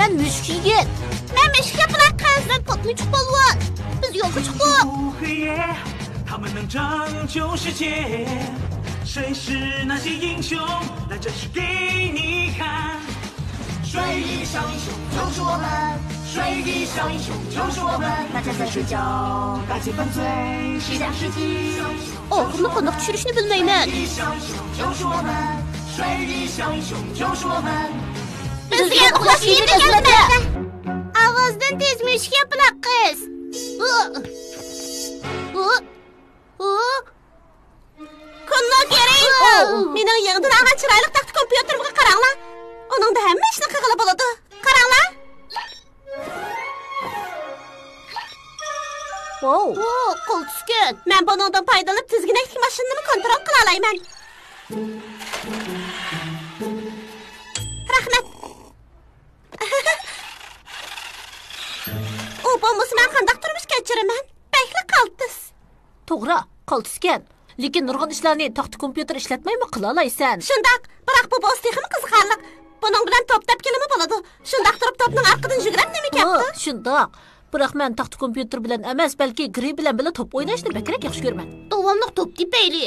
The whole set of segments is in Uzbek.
Ben müşk yigit. Ben meşk yapılan kız. Ben patlıcık balvan. Biz yolga çıktık. 他们能拯救世界，谁是那些英雄？来这是给你看。水翼小英雄就是我们，水翼小英雄就是我们。大家在睡觉，大气粉碎，西凉世纪。Oğlumla konak çürüşünü bilmeymen. 水翼小英雄就是我们，水翼小英雄就是我们。 Bizga uxlash yerda keldi. Ovozdan tez müşk yapılan kız. Kunlar kerak. Mening yangidan olgan chiroyli taxt kompyuterimga qaranglar. Uningda hamma ishni qilib bo'ladi. Qaranglar. Qo'l tushgan. Men bundan foydalanib tizginakli mashinani kontrol qila olaman. Rahmat. U bo'lmasa men qanday turmush kechiraman? Bekli qaltis. To'g'ri, qaltiskan. Lekin nurg'un ishlarni taxt kompyuter ishlatmaymi qila olaysan? Shundoq, biroq bu bo'z texmi qiziqarli. Buning bilan to'p-to'p kelimi bo'ladi. Shundoq turib to'pning orqadan yugurib nima kapti? Shundoq. Biroq men taxt kompyuter bilan emas, balki gri bilan birga to'p o'ynashni bekrak yaxshi ko'raman. Davomli to'p tepayli.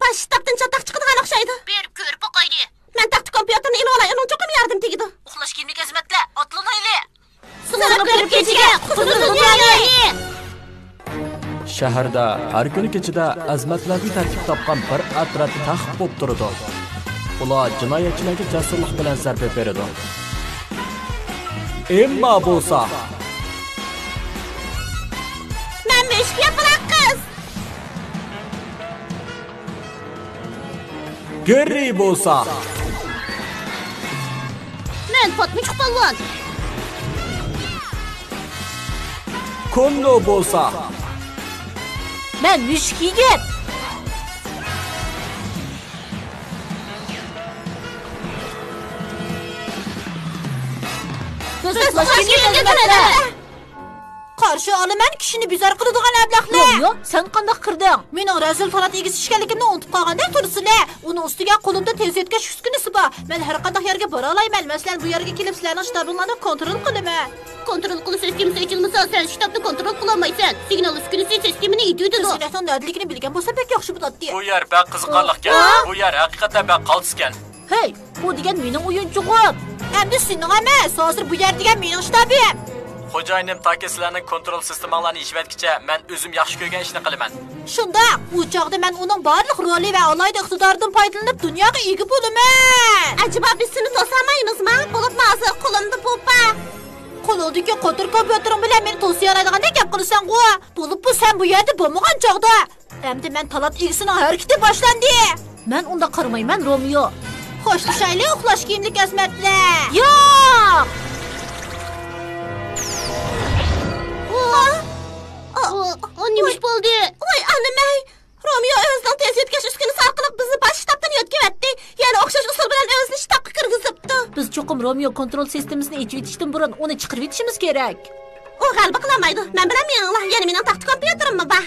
Baştabdan çatak çıkıdığan okşaydı. Bir körpü koydu. Ben taktı kompüterini ile olay, onun çok yardım tegidi. Uxlash kiyimlik azmatla, otlanayli. Sınırıp görüp geçige, kutudun dünyayı. Shaharda har kuni kechida azmatlarga tarkib topgan bir atraf taxt bo'lib turadi. Ular jinoyatchilarga jasurlik bilan zarba beradi. Emma bo'lsa, men meşk yapılan kız. Geri bo'lsa, men patlıcık balvan. Kunlo bo'lsa, Men müşk yigit. Biz uxlash kiyimlik azmatla. Qarshi olaman kishini bizar qiladigan ablaqlar. Yo'q, sen qanday kirding? Mening razil talat egisi ishganligimni unutib qolganda tursizlar. Uni ustiga qo'limda tez yetkash uskunasi bor. Men har qanday yerga bora olmayman. Masalan, bu yerga kelib sizlarning shtabinglarni kontrol qilaman. Kontrol qilish sistemasi ochilmasa, sen shtabni kontrol qila olmaysan. Signal uskunasi sistemini yutadi. Signalning dadligini bilgan bo'lsa pek yaxshi bo'ladi. Bu yer bak qiziqarliqkan. Bu yer haqiqatan bak qaltiskan. Hey, bu degan mening o'yinchig'im. Endi sening emas, hozir bu yer degan mening shtabim. Xo'jayinim toki sizlarning kontrol sistemalarini ishlatgicha men o'zim yaxshi ko'rgan ishni qilaman. Shunda, u chog'da men uning barliq roli va alohida iqtidoridan foydalanib dunyoga ega bo'laman. Acaba biz seni to'samaymiz-mi? Bo'lib hozir qo'limda po'pa. Qo'lidagi qo'tir kompyuterim bilan meni to'siy oladigan gap qilasan-ku. Bo'lib bu sen bu yerda bo'lmagan chog'da. Endi men talat egisining harakati boshlandi. Men unda qaramayman, Romeo. Xo'shlashaylik uxlash kiyimlik azmatlar. Yo'q! O nimish bo'ldi? Voy, anamay. Romeo o'zining tez yetkash uskunasi orqali bizni bosh shtabdan yetkavatdi. Ya'ni o'xshash usul bilan o'zini shtabga kirgizibdi. Biz cho'qim Romeo kontrol sistemasini yechib yetishdan burun uni chiqarib yetishimiz kerak. U g'alaba qilmaydi. Men bilan meninglar, ya'ni mening taxt kompyuterimmi bor.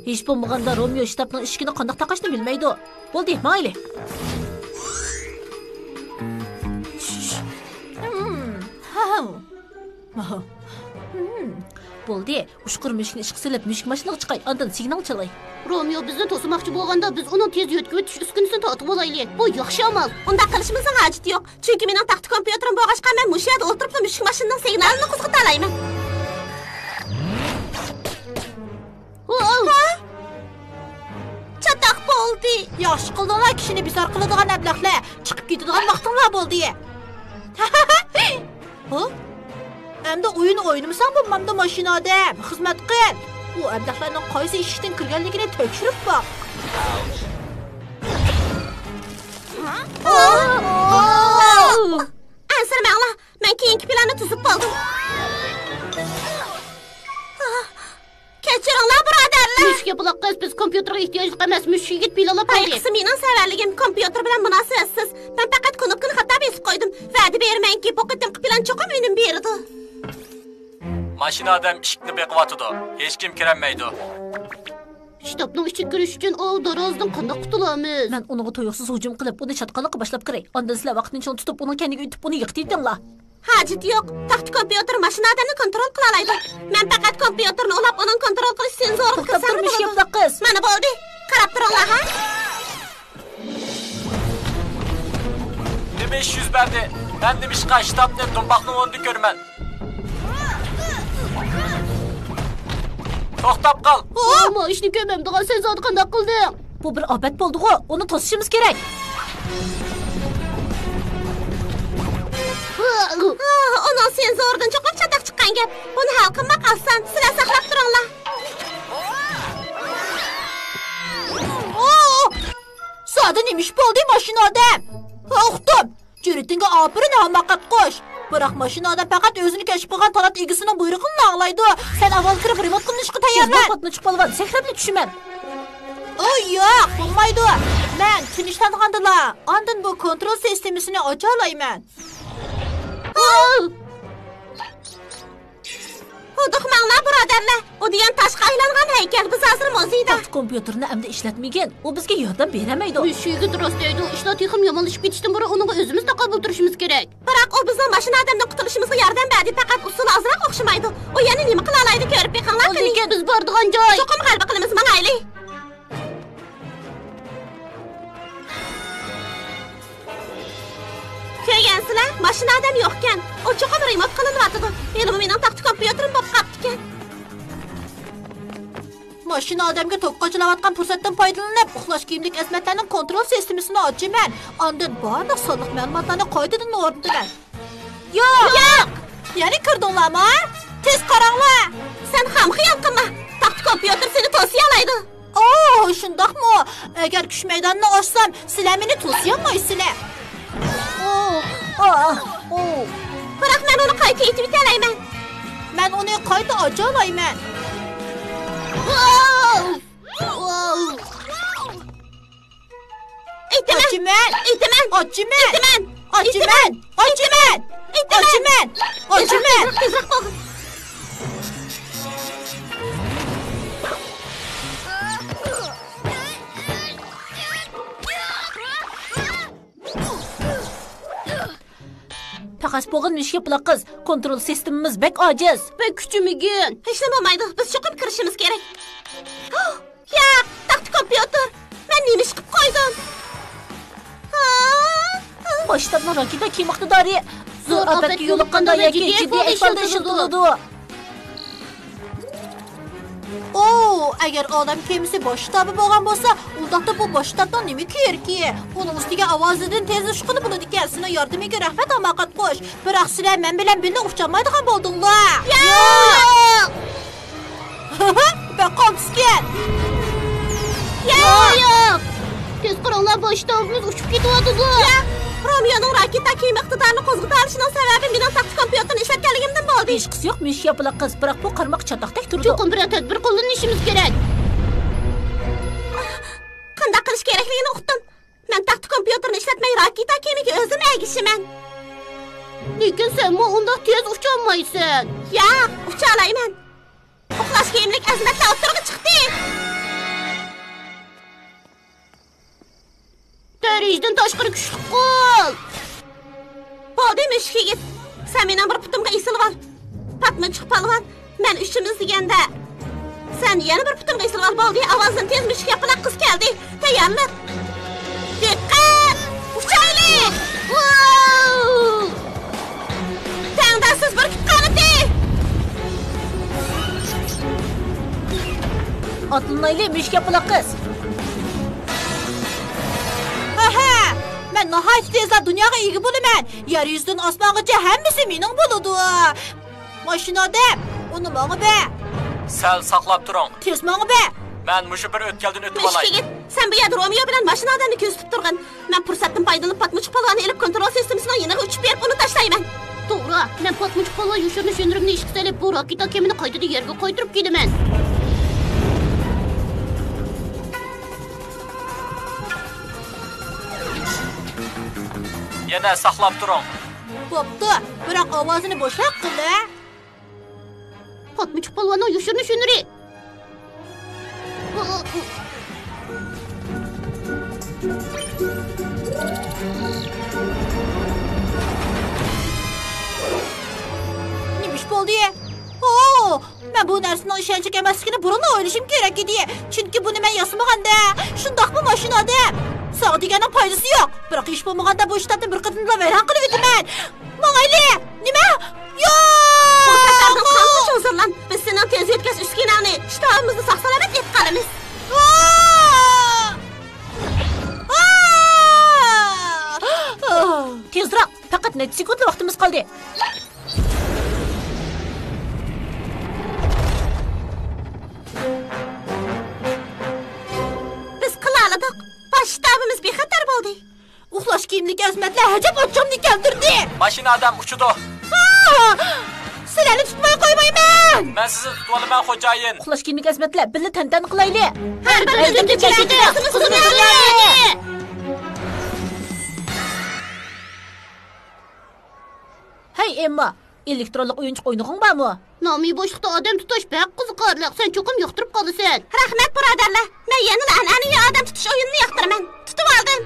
Hech bo'lmaganda Romeo shtabning eshigini qanday taqashni bilmaydi. Bo'ldi, mayli. Bo'ldi. Ushqir mushukni ishga solib, mushuk mashinaga chiqay, undan signal chalay. Romeo bizni to'smoqchi bo'lganda biz uni tez yo'tib o'tish uskunasini tortib olaylik. Bu yaxshi amal. Unda qilishimizning hojati yo'q. Chunki mening taxt kompyuterim bo'lg'achqa men mushukda o'tirib mushuk mashinaning signalini qo'zg'ata olayman. Çatak bo'ldi. Yaxshi qildinglar, kishini bizar qiladigan ablaqlar. Chiqib ketadigan vaqtinglar bo'ldi. Endi o'yin o'ynamasan bu mamda mashinada. Xizmat qil. Bu ablaqlarning qaysi eshikdan kirganligini tekshirib boq. Ansirmanglar. Men keyingi planni tuzib qoldim. Kechiringlar birodarlar. Mushuk yapılan qiz biz kompyuterga ehtiyojli emas, mushugit pilalab qo'ydi. Ayqisi mening savarligim kompyuter bilan munosabatsiz. Men faqat knopkani xato besib qo'ydim. Va'da bermanki, bu qitimqi plan cho'qim menim berdi. Mashina odam ishikni beqiyotidi. Hech kim kiranmaydi. Shtabning ichiga kirish uchun darozdan qanday qutulamiz? Men unga tuyuqsiz hujum qilib, uni chatqanlikqa boshlab kiray. Ondan sizlar vaqtni cho'ng tutib, uni kendiga yutib, uni yiqitdinglar. Hojat yo'q. Taxt kompyuter mashina odamni kontrol qila oladi. Men faqat kompyuterni ulab, uni kontrol qilish senzorini qilsam bo'ladi. Qiz. Mana bo'ldi. Qarab turinglar, ha? Nima ish yuz berdi? Men nima ishqa shtabni to'mpoqning o'rnida ko'raman. To'xtab qol. Ammo ishni ko'rmamdigan sen zot qanday qilding? Bu bir obat bo'ldi-ku. Uni to'sishimiz kerak. Onun senzoridan cho'qib chataq chiqqan gap. Buni hal qilma qolsan, sizlar saqlab turinglar. Soda nima ish bo'ldi mashina odam? O'xtim. Juritinga opirin hamoqat qo'sh. Biroq mashina odam faqat o'zini kashf qilgan talat egisining buyrug'ini anglaydi. Sen avval kirib remont qilinishga tayyorlan. Qotni chiqib qolgan. Sehrabli tushiman. Yo'q, bo'lmaydi. Men tinchlangandilar. Ondan bu kontrol sistemasini ocha olayman. Huduqmanglar birodarlar. O degan tashqi aylangan haykal biz hozir muzeyda. Kompyuterni endi ishlatmagan. U bizga yordam bermaydi. Mushugit rostlaydi. Ishlar texim yomonlashib ketishdan beri uni o'zimizda qabul turishimiz kerak. Biroq u bizning mashina odamdan qutulishimizga yordam berdi. Faqat usul ozroq o'xshamaydi. O yana nima qila oladi ko'rib beqinglar. Lekin biz bordigan joy. Cho'qim qalbi qilamiz mangayli. Ko'rgansizlar, mashina odam yo'q ekan. O cho'qim remont qilinyapti. Endi mening taxt kompyuterim bo'lib qolibdi ekan. Mashina odamga to'qqachilayotgan fursatdan foydalanib, uxlash kiyimlik xizmatlarning kontrol sistemasini ochaman. Ondan barliq sonliq ma'lumotlarni qoidadan o'rnataman. Yo'q! Ya'ni kirdinglarmi? Tez qaranglar. Sen ham xiyol qilma. Taxt kompyuter seni to'siya oladi. Shundaqmi? Agar kuch maydonini ochsam, sizlar meni to'siya olmaysizlar. Biroq men uni qayta yetib kelaman. Men uni qayta ocha olmayman. Faqat bo'g'in ish yapıla qiz. Kontrol sistemimiz bek ojiz. Bek kuchimigin. Hech nima bo'lmaydi. Biz cho'qib kirishimiz kerak. Ya, taxt kompyuter. Men nima ish qilib qo'ydim? Boshtabni raketa kim iqtidori zo'r obatga yo'liqqanda yoki jiddiy ahvolda ishiladi. Agar odam kemisi boshtabi bo'lgan bo'lsa, undaqda bu boshtabdan nima kerakki? Uning ustiga ovozidan tez ushqini bo'ladi ekan. Sizning yordamiga rahmat hamoqat qo'sh. Biroq sizlar men bilan birga ucholmaydigan bo'ldinglar. Yo'q! Beqomsken. Yo'q! Tez qaranglar, boshtabimiz uchib ketyapti. Romyoning raketa kiyim iqtidorini qo'zg'ata olishining sababi mening taxt kompyuterni ishlatganligimdan bo'ldi. Hech qisi yo'q, mish yapıla qiz. Biroq bu qarmoq chatoqdek turdi. Cho'qim bir tadbir qo'llanishimiz kerak. Qanday qilish kerakligini uqdim. Men taxt kompyuterni ishlatmay raketa kiyimiga o'zim egishiman. Lekin sen unda tez ucha olmaysan. Yo'q, ucha olayman. Uxlash kiyimlik azmatlar o'tirg'i chiqdi. Darajdan tashqari kuchli qo'l. Bo'ldi mushugit. Sen mening bir putimga isilib ol. Patmichiq palvon, men ishimiz deganda sen yana bir putimga isilib ol. Bo'ldi, ovozdan tez mushuk yapilaq qiz keldi. Tayyorlan. Diqqat! Uchaylik! Tangdasiz bir qanati. Atlanayli mushuk yapilaq qiz. Men nahayat tezda dunyoga ega bo'laman. Yer yuzidan osmongacha hammasi mening bo'ladi. Mashina odam, uni menga ber. Sal saqlab turing. Tez menga ber. Men mushu bir o'tkaldan o'tib olay. Mushugit, sen bu yerda Romeo bilan mashina odamni ko'zitib turgan. Men fursatdan foydalanib patmuchiq polvonni elib kontrol sistemasidan yana uchib berib uni tashlayman. To'g'ri, men patmuchiq polvon yushirni shundiribni ishga solib bu raketa kemini qaytada yerga qo'ydirib kelaman. Yana saqlab turing. Bo'pti, biroq ovozini bo'shaq qil. Patmıçıq palvanın yuşurunu şünürü. Nimiş bo'ldi? Oo, men bu narsaning ishonchga emasligini burun o'ylashim kerak edi. Chunki buni men yasmaganda, shundoqmi mashina odam? Sog' deganing foydasi yo'q. Biroq ish bo'lmaganda bu shtatni bir qatimda vayron qilib o'taman. Mang'ayli, nima? Yo'q! Bu safardan qancha hozirlan. Biz sening tez yetkash uskunani, shtabimizni sog'-salomat etib qolamiz. Tezroq, faqat necha sekund vaqtimiz qoldi. Biz qilaladik. Bosh shtabimiz bexatar bo'ldi. Uxlash kiyimli azmatlar hajab ochimni keltirdi. Mashina odam uchidi. Sizlarni tutmay qo'ymayman. Men sizni tutib olaman, xo'jayin. Uxlash kiyimli azmatlar birga tantan qilayli. Har birimiz kechilaylik. Hey Emma, elektronlik o'yinchiq o'ynag'ing bormi? Nami boşluqda adam tutaş pek qiziqarli. Sen çoxum yoqtirib qolasan. Rahmat birodarlar. Men yana an'anaviy odam tutish o'yinini yoqtiraman. Tutib oldim.